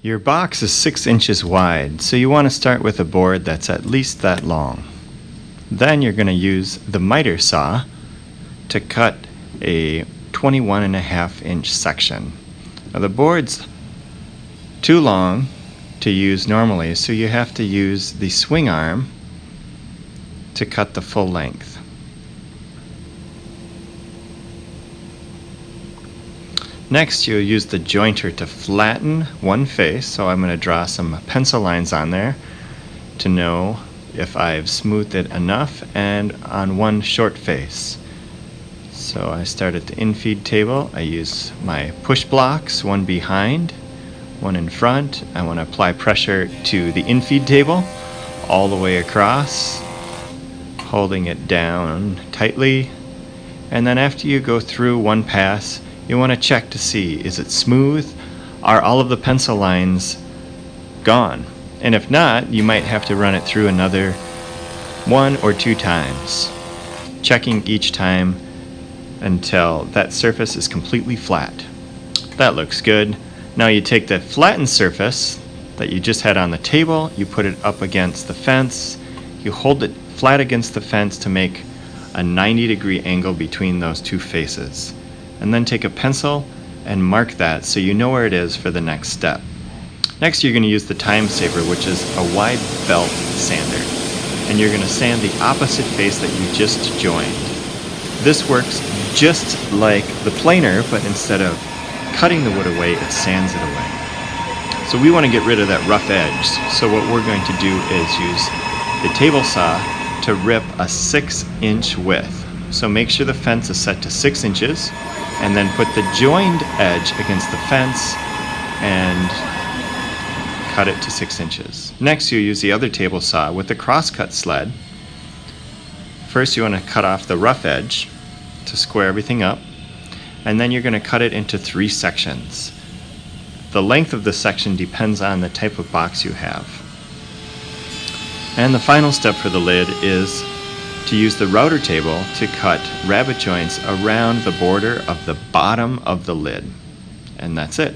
Your box is 6 inches wide, so you want to start with a board that's at least that long. Then you're going to use the miter saw to cut a 21.5-inch section. Now the board's too long to use normally, so you have to use the swing arm to cut the full length. Next, you'll use the jointer to flatten one face, so I'm going to draw some pencil lines on there to know if I've smoothed it enough, and on one short face. So I start at the infeed table. I use my push blocks, one behind, one in front. I want to apply pressure to the infeed table all the way across, holding it down tightly. And then after you go through one pass, you want to check to see, is it smooth? Are all of the pencil lines gone? And if not, you might have to run it through another 1 or 2 times, checking each time until that surface is completely flat. That looks good. Now you take that flattened surface that you just had on the table, you put it up against the fence, you hold it flat against the fence to make a 90-degree angle between those two faces. And then take a pencil and mark that so you know where it is for the next step. Next, you're going to use the time saver, which is a wide belt sander. And you're going to sand the opposite face that you just joined. This works just like the planer, but instead of cutting the wood away, it sands it away. So we want to get rid of that rough edge. So what we're going to do is use the table saw to rip a 6-inch width. So make sure the fence is set to 6 inches, and then put the joined edge against the fence and cut it to 6 inches. Next, you'll use the other table saw with the crosscut sled. First, you want to cut off the rough edge to square everything up, and then you're going to cut it into 3 sections. The length of the section depends on the type of box you have. And the final step for the lid is to use the router table to cut rabbet joints around the border of the bottom of the lid. And that's it.